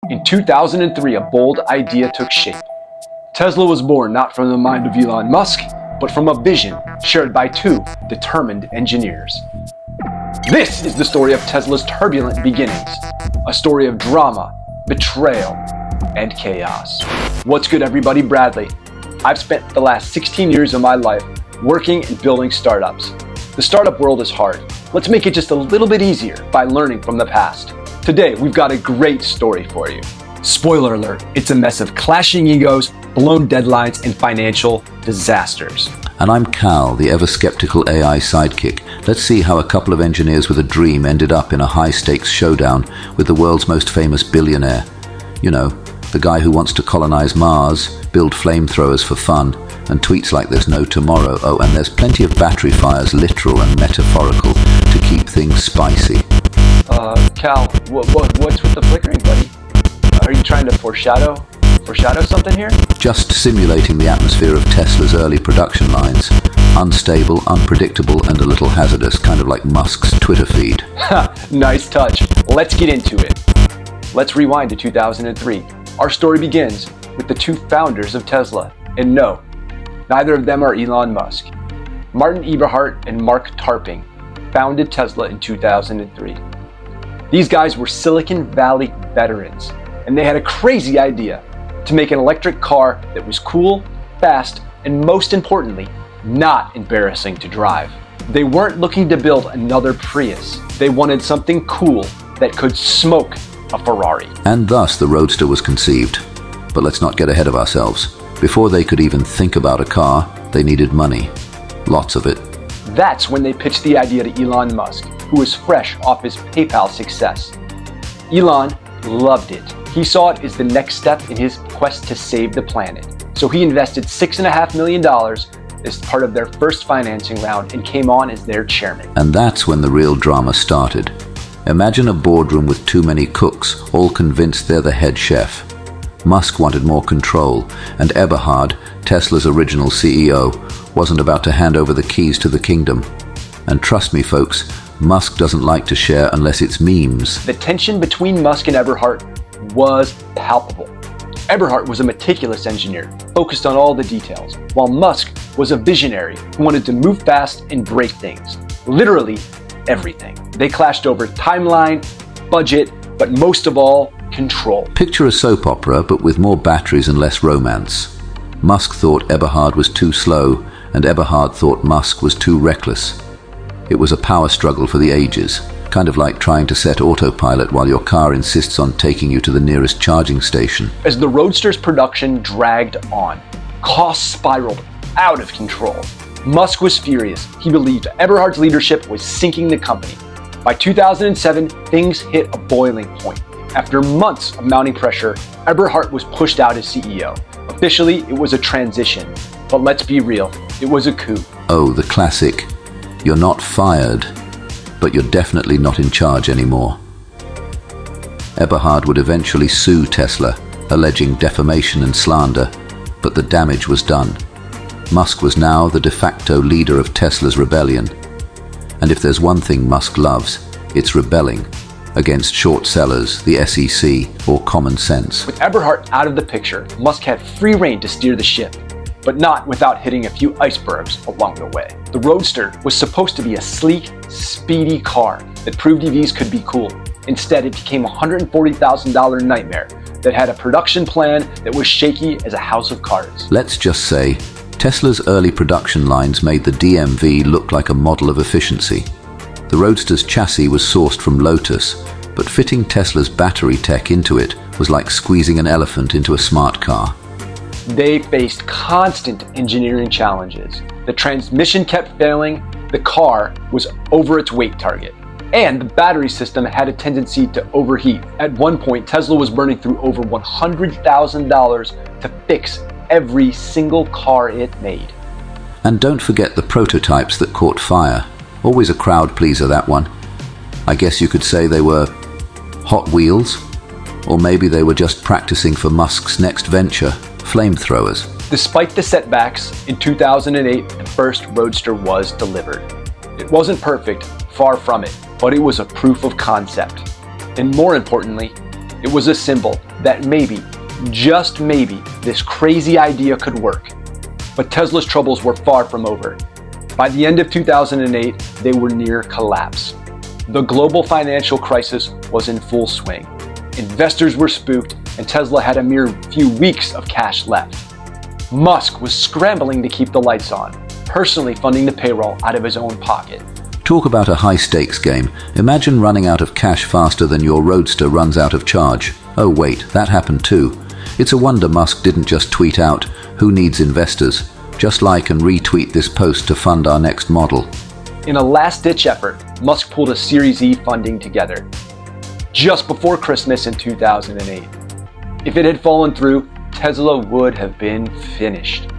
In 2003, a bold idea took shape. Tesla was born not from the mind of Elon Musk, but from a vision shared by two determined engineers. This is the story of Tesla's turbulent beginnings, a story of drama, betrayal, and chaos. What's good, everybody? Bradley. I've spent the last 16 years of my life working and building startups. The startup world is hard. Let's make it just a little bit easier by learning from the past. Today, we've got a great story for you. Spoiler alert, it's a mess of clashing egos, blown deadlines, and financial disasters. And I'm Cal, the ever-skeptical AI sidekick. Let's see how a couple of engineers with a dream ended up in a high-stakes showdown with the world's most famous billionaire. You know, the guy who wants to colonize Mars, build flamethrowers for fun, and tweets like there's no tomorrow. Oh, and there's plenty of battery fires, literal and metaphorical, to keep things spicy. Cal, what's with the flickering, buddy? Are you trying to foreshadow something here? Just simulating the atmosphere of Tesla's early production lines. Unstable, unpredictable, and a little hazardous, kind of like Musk's Twitter feed. Ha! Nice touch. Let's get into it. Let's rewind to 2003. Our story begins with the two founders of Tesla. And no, neither of them are Elon Musk. Martin Eberhard and Mark Tarping founded Tesla in 2003. These guys were Silicon Valley veterans, and they had a crazy idea to make an electric car that was cool, fast, and most importantly, not embarrassing to drive. They weren't looking to build another Prius. They wanted something cool that could smoke a Ferrari. And thus the Roadster was conceived. But let's not get ahead of ourselves. Before they could even think about a car, they needed money. Lots of it. That's when they pitched the idea to Elon Musk, who was fresh off his PayPal success. Elon loved it. He saw it as the next step in his quest to save the planet. So he invested $6.5 million as part of their first financing round and came on as their chairman. And that's when the real drama started. Imagine a boardroom with too many cooks, all convinced they're the head chef. Musk wanted more control, and Eberhard, Tesla's original CEO, wasn't about to hand over the keys to the kingdom. And trust me, folks, Musk doesn't like to share unless it's memes. The tension between Musk and Eberhard was palpable. Eberhard was a meticulous engineer, focused on all the details, while Musk was a visionary who wanted to move fast and break things. Literally everything. They clashed over timeline, budget, but most of all, control. Picture a soap opera, but with more batteries and less romance. Musk thought Eberhard was too slow, and Eberhard thought Musk was too reckless. It was a power struggle for the ages, kind of like trying to set autopilot while your car insists on taking you to the nearest charging station. As the Roadster's production dragged on, costs spiraled out of control. Musk was furious. He believed Eberhard's leadership was sinking the company. By 2007, things hit a boiling point. After months of mounting pressure, Eberhard was pushed out as CEO. Officially, it was a transition. But let's be real, it was a coup. Oh, the classic. You're not fired, but you're definitely not in charge anymore. Eberhard would eventually sue Tesla, alleging defamation and slander, but the damage was done. Musk was now the de facto leader of Tesla's rebellion. And if there's one thing Musk loves, it's rebelling against short sellers, the SEC, or common sense. With Eberhard out of the picture, Musk had free rein to steer the ship, but not without hitting a few icebergs along the way. The Roadster was supposed to be a sleek, speedy car that proved EVs could be cool. Instead, it became a $140,000 nightmare that had a production plan that was shaky as a house of cards. Let's just say, Tesla's early production lines made the DMV look like a model of efficiency. The Roadster's chassis was sourced from Lotus, but fitting Tesla's battery tech into it was like squeezing an elephant into a smart car. They faced constant engineering challenges. The transmission kept failing, the car was over its weight target, and the battery system had a tendency to overheat. At one point, Tesla was burning through over $100,000 to fix every single car it made. And don't forget the prototypes that caught fire. Always a crowd pleaser, that one. I guess you could say they were Hot Wheels, or maybe they were just practicing for Musk's next venture, flamethrowers. Despite the setbacks, in 2008, the first Roadster was delivered. It wasn't perfect, far from it, but it was a proof of concept. And more importantly, It was a symbol that maybe, just maybe, this crazy idea could work. But Tesla's troubles were far from over. By the end of 2008, they were near collapse. The global financial crisis was in full swing. Investors were spooked, and Tesla had a mere few weeks of cash left. Musk was scrambling to keep the lights on, personally funding the payroll out of his own pocket. Talk about a high-stakes game. Imagine running out of cash faster than your Roadster runs out of charge. Oh wait, that happened too. It's a wonder Musk didn't just tweet out, "Who needs investors? Just like and retweet this post to fund our next model." In a last-ditch effort, Musk pulled a Series E funding together just before Christmas in 2008. If it had fallen through, Tesla would have been finished.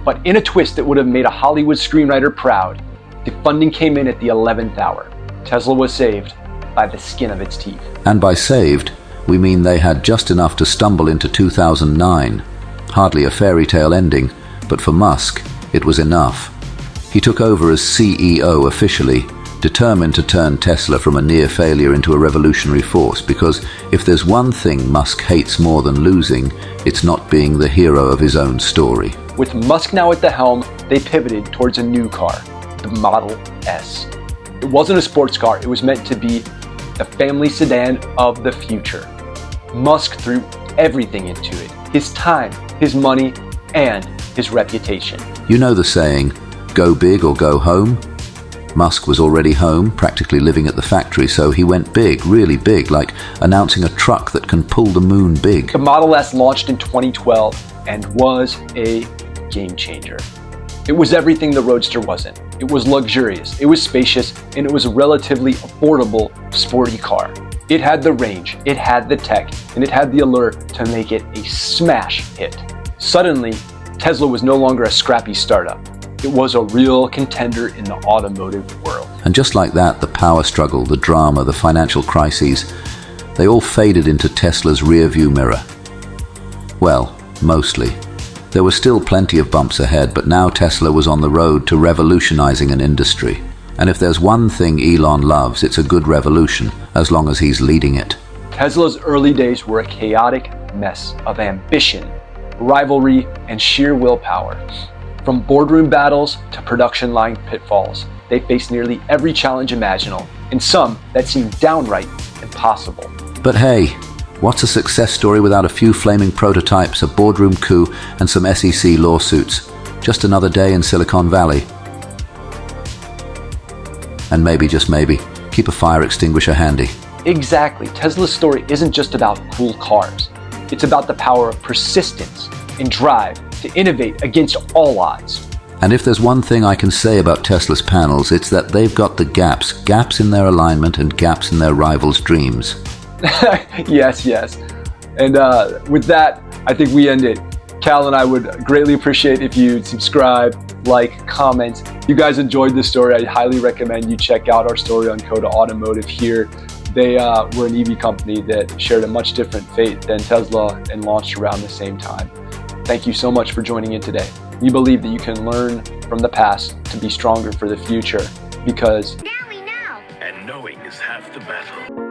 But in a twist that would have made a Hollywood screenwriter proud, the funding came in at the 11th hour. Tesla was saved by the skin of its teeth. And by saved, we mean they had just enough to stumble into 2009. Hardly a fairy tale ending, but for Musk, it was enough. He took over as CEO officially, determined to turn Tesla from a near failure into a revolutionary force, because if there's one thing Musk hates more than losing, it's not being the hero of his own story. With Musk now at the helm, they pivoted towards a new car, the Model S. It wasn't a sports car, it was meant to be the family sedan of the future. Musk threw everything into it, his time, his money, and his reputation. You know the saying, go big or go home? Musk was already home, practically living at the factory, so he went big, really big, like announcing a truck that can pull the moon big. The Model S launched in 2012 and was a game changer. It was everything the Roadster wasn't. It was luxurious, it was spacious, and it was a relatively affordable, sporty car. It had the range, it had the tech, and it had the allure to make it a smash hit. Suddenly, Tesla was no longer a scrappy startup. It was a real contender in the automotive world. And just like that, the power struggle, the drama, the financial crises, they all faded into Tesla's rearview mirror. Well, mostly. There were still plenty of bumps ahead, but now Tesla was on the road to revolutionizing an industry. And if there's one thing Elon loves, it's a good revolution, as long as he's leading it. Tesla's early days were a chaotic mess of ambition, rivalry, and sheer willpower. From boardroom battles to production line pitfalls, they faced nearly every challenge imaginable, and some that seemed downright impossible. But hey, what's a success story without a few flaming prototypes, a boardroom coup, and some SEC lawsuits? Just another day in Silicon Valley. And maybe, just maybe, keep a fire extinguisher handy. Exactly. Tesla's story isn't just about cool cars. It's about the power of persistence and drive to innovate against all odds. And if there's one thing I can say about Tesla's panels, it's that they've got the gaps in their alignment and gaps in their rivals' dreams. Yes. And with that, I think we end it. Cal and I would greatly appreciate if you'd subscribe, like, comment. If you guys enjoyed this story, I highly recommend you check out our story on Coda Automotive here. They were an EV company that shared a much different fate than Tesla and launched around the same time. Thank you so much for joining in today. We believe that you can learn from the past to be stronger for the future, because now we know. And knowing is half the battle.